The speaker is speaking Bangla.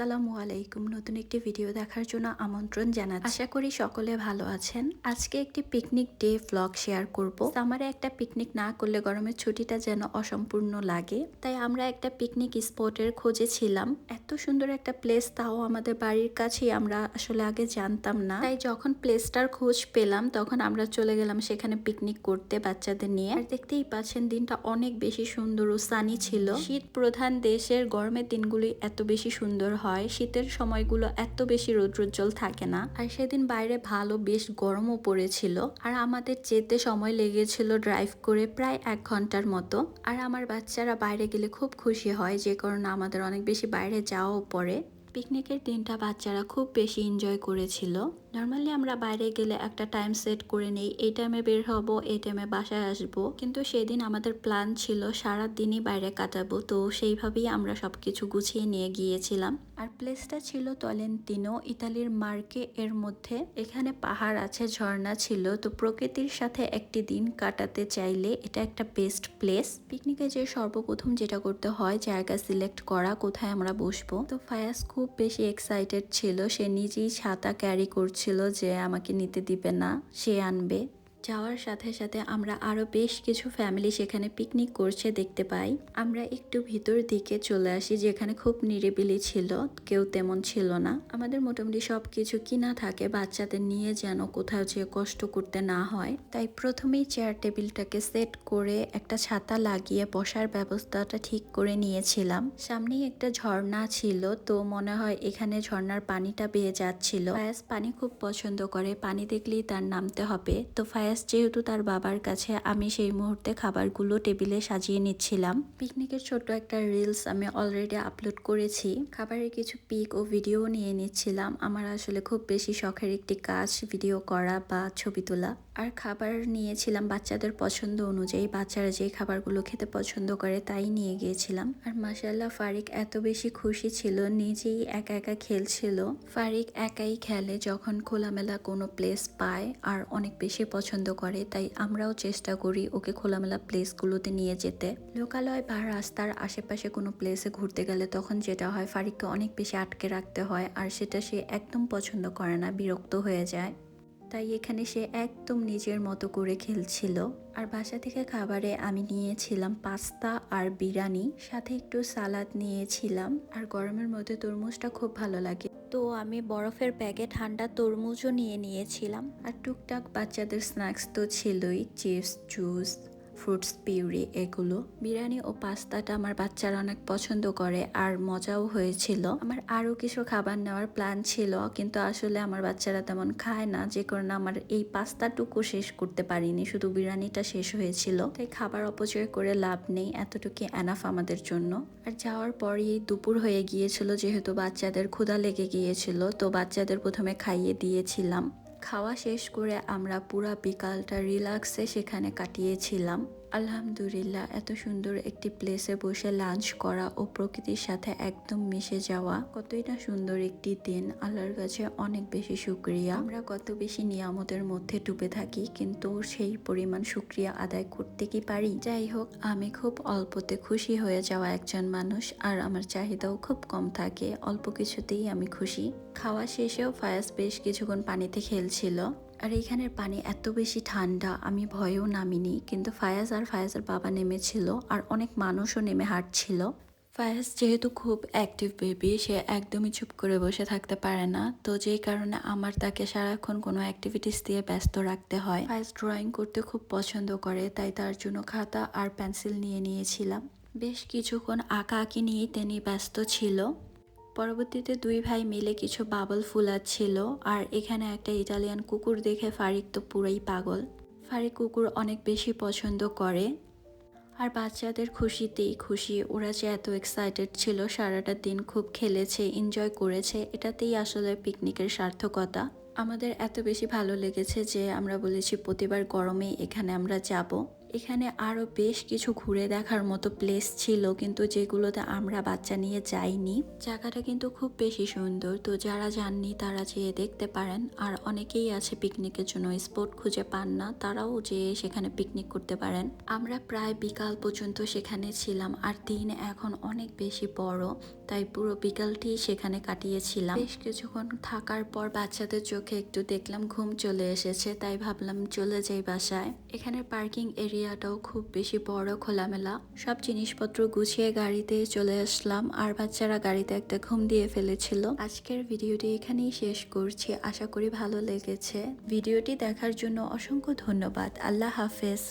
আসসালামু আলাইকুম। নতুন একটি ভিডিও দেখার জন্য আমন্ত্রণ জানাচ্ছি। আশা করি সকলে ভালো আছেন। আজকে একটি পিকনিক ডে ভ্লগ শেয়ার করব। সামারে একটা পিকনিক না করলে গরমের ছুটিটা যেন অসম্পূর্ণ লাগে, তাই আমরা একটা পিকনিক স্পটের খোঁজে ছিলাম। এত সুন্দর একটা প্লেস, তাও আমাদের বাড়ির কাছেই, আমরা আসলে আগে জানতাম না। তাই যখন প্লেসটার খোঁজ পেলাম তখন আমরা চলে গেলাম সেখানে পিকনিক করতে বাচ্চাদের নিয়ে। আর দেখতেই পাচ্ছেন দিনটা অনেক বেশি সুন্দর ও সানি ছিল। শীত প্রধান দেশের গরমের দিনগুলি এত বেশি সুন্দর হয়, শীতের সময়গুলো এত বেশি রৌদ্রোজ্জ্বল থাকে না। আর সেদিন বাইরে ভালো বেশ গরমও পড়েছিল। আর আমাদের যেতে সময় লেগেছিল ড্রাইভ করে প্রায় 1 ঘন্টার মতো। আর আমার বাচ্চারা বাইরে গেলে খুব খুশি হয়, যে কারণে আমাদের অনেক বেশি বাইরে যাওয়াও পড়ে। পিকনিকের দিনটা বাচ্চারা খুব বেশি এনজয় করেছিল। নর্মালি আমরা বাইরে গেলে একটা টাইম সেট করে নেই, এই টাইমে বের হব, এই টাইমে বাসায় আসব, কিন্তু সেদিন আমাদের প্ল্যান ছিল সারা দিনই বাইরে কাটাবো, তো সেইভাবেই আমরা সবকিছু গুছিয়ে নিয়ে গিয়েছিলাম। আর প্লেসটা ছিল তলেন্তিনো, ইতালির মার্কে এর মধ্যে। এখানে পাহাড় আছে, ঝর্ণা ছিল, তো প্রকৃতির সাথে একটি দিন কাটাতে চাইলে এটা একটা বেস্ট প্লেস। পিকনিকে যে সর্বপ্রথম যেটা করতে হয় জায়গা সিলেক্ট করা, কোথায় আমরা বসবো। তো ফায়াজ খুব বেশি এক্সাইটেড ছিল, সে নিজেই ছাতা ক্যারি করছিল যে আমাকে নিতে দিবে না, সে আনবে। যাওয়ার সাথে সাথে আমরা আরো বেশ কিছু ফ্যামিলি সেখানে পিকনিক করছে দেখতে পাই। আমরা একটু ভিতর দিকে চলে আসি, যেখানে খুব নিরিবিলি ছিল, কেউ তেমন ছিল না। আমাদের মোটামুটি সবকিছু কিনা থাকে বাচ্চাদের নিয়ে যেন কোথাও যে কষ্ট করতে না হয়, তাই প্রথমেই চেয়ার টেবিলটাকে সেট করে একটা ছাতা লাগিয়ে বসার ব্যবস্থাটা ঠিক করে নিয়েছিলাম। সামনেই একটা ঝর্ণা ছিল, তো মনে হয় এখানে ঝর্ণার পানিটা বেয়ে যাচ্ছিল। ফায়াজ পানি খুব পছন্দ করে, পানি দেখলেই তার নামতে হবে। তো ফায়াজ যেহেতু তার বাবার কাছে, আমি সেই মুহূর্তে খাবারগুলো টেবিলে সাজিয়ে নিচ্ছিলাম। পিকনিকের ছোট্ট একটা রিলস আমি অলরেডি আপলোড করেছি, খাবারের কিছু পিক ও ভিডিও নিয়ে নিচ্ছিলাম। আমার আসলে খুব বেশি শখের একটি কাজ ভিডিও করা বা ছবি তোলা। আর খাবার নিয়েছিলাম বাচ্চাদের পছন্দ অনুযায়ী, বাচ্চারা যে খাবারগুলো খেতে পছন্দ করে তাই নিয়ে গিয়েছিলাম। আর মাশাআল্লাহ ফারিক এত বেশি খুশি ছিল, নিজেই একা একা খেলছিল। ফারিক একাই খেলে যখন খোলামেলা কোনো প্লেস পায়, আর অনেক বেশি পছন্দ করে, তাই আমরাও চেষ্টা করি ওকে খোলামেলা প্লেসগুলোতে নিয়ে যেতে। লোকালয় বা রাস্তার আশেপাশে কোনো প্লেসে ঘুরতে গেলে তখন যেটা হয়, ফারিককে অনেক বেশি আটকে রাখতে হয়, আর সেটা সে একদম পছন্দ করে না, বিরক্ত হয়ে যায়। তাই এখানে সে একদম নিজের মতো করে খেলছিল। আর বাসা থেকে খাবারে আমি নিয়েছিলাম পাস্তা আর বিরিয়ানি, সাথে একটু সালাদ নিয়েছিলাম। আর গরমের মধ্যে তরমুজটা খুব ভালো লাগে, তো আমি বরফের ব্যাগে ঠান্ডা তরমুজও নিয়েছিলাম। আর টুকটাক বাচ্চাদের স্ন্যাক্স তো ছিলই, চিপস, জুস, ফ্রুটস পিউরি, এগুলো। বিরিয়ানি ও পাস্তাটা আমার বাচ্চারা অনেক পছন্দ করে আর মজাও হয়েছিল। আমার আরো কিছু খাবার নেওয়ার প্ল্যান ছিল, কিন্তু আসলে আমার বাচ্চারা তেমন খায় না, যে কারণে আমার এই পাস্তাটুকু শেষ করতে পারিনি, শুধু বিরিয়ানিটা শেষ হয়েছিল। তাই খাবার অপচয় করে লাভ নেই, এতটুকু এনাফ আমাদের জন্য। আর যাওয়ার পরই দুপুর হয়ে গিয়েছিল, যেহেতু বাচ্চাদের ক্ষুধা লেগে গিয়েছিল, তো বাচ্চাদের প্রথমে খাইয়ে দিয়েছিলাম। খাওয়া শেষ করে আমরা পুরা বিকালটা রিল্যাক্সে সেখানে কাটিয়েছিলাম। আলহামদুলিল্লাহ, এত সুন্দর একটি প্লেসে বসে লাঞ্চ করা ও প্রকৃতির সাথে একদম মিশে যাওয়া কতই না সুন্দর একটি দিন। আল্লাহর কাছে অনেক বেশি শুকরিয়া। আমরা কত বেশি নিয়ামতের মধ্যে ডুবে থাকি, কিন্তু সেই পরিমাণ শুকরিয়া আদায় করতে কি পারি? যাই হোক, আমি খুব অল্পতে খুশি হয়ে যাওয়া একজন মানুষ, আর আমার চাহিদাও খুব কম থাকে, অল্প কিছুতেই আমি খুশি। খাওয়া শেষেও ফায়াজ বেশ কিছুক্ষণ পানিতে খেলছিল। আর এইখানের পানি এত বেশি ঠান্ডা, আমি ভয়েও নামিনি, কিন্তু ফায়াজ আর ফায়াজের বাবা নেমেছিল, আর অনেক মানুষও নেমে হাঁটছিল। ফায়াজ যেহেতু খুব অ্যাক্টিভ বেবি, সে একদমই চুপ করে বসে থাকতে পারে না, তো যেই কারণে আমার তাকে সারাক্ষণ কোনো অ্যাক্টিভিটিস দিয়ে ব্যস্ত রাখতে হয়। ফায়াজ ড্রয়িং করতে খুব পছন্দ করে, তাই তার জন্য খাতা আর পেন্সিল নিয়েছিলাম। বেশ কিছুক্ষণ আঁকাআঁকি নিয়েই তিনি ব্যস্ত ছিল। পরবর্তীতে দুই ভাই মিলে কিছু বাবল ফুলাচ্ছিল। আর এখানে একটা ইটালিয়ান কুকুর দেখে ফারিক তো পুরোই পাগল। ফারিক কুকুর অনেক বেশি পছন্দ করে। আর বাচ্চাদের খুশিতেই খুশি, ওরা যে এত এক্সাইটেড ছিল, সারাটা দিন খুব খেলেছে, এনজয় করেছে, এটাতেই আসলে পিকনিকের সার্থকতা। আমাদের এত বেশি ভালো লেগেছে যে আমরা বলেছি প্রতিবার গরমেই এখানে আমরা যাব। এখানে আরো বেশ কিছু ঘুরে দেখার মতো প্লেস ছিল, কিন্তু যেগুলোতে আমরা বাচ্চা নিয়ে যাইনি। জায়গাটা কিন্তু খুব বেশি সুন্দর, তো যারা যাননি তারা যেয়ে দেখতে পারেন। আর অনেকেই আছে পিকনিকের জন্য স্পট খুঁজে পান না, তারাও যেয়ে সেখানে পিকনিক করতে পারেন। আমরা প্রায় বিকাল পর্যন্ত সেখানে ছিলাম, আর দিন এখন অনেক বেশি বড়, তাই পুরো বিকালটি সেখানে কাটিয়েছিলাম। বেশ কিছুক্ষণ থাকার পর বাচ্চাদের চোখে একটু দেখলাম ঘুম চলে এসেছে, তাই ভাবলাম চলে যাই বাসায়। এখানের পার্কিং এরিয়াটাও খুব বেশি বড়, খোলামেলা। সব জিনিসপত্র গুছিয়ে গাড়িতে চলে আসলাম, আর বাচ্চারা গাড়িতে একটা ঘুম দিয়ে ফেলেছিল। আজকের ভিডিওটি এখানেই শেষ করছি, আশা করি ভালো লেগেছে। ভিডিওটি দেখার জন্য অসংখ্য ধন্যবাদ। আল্লাহ হাফেজ।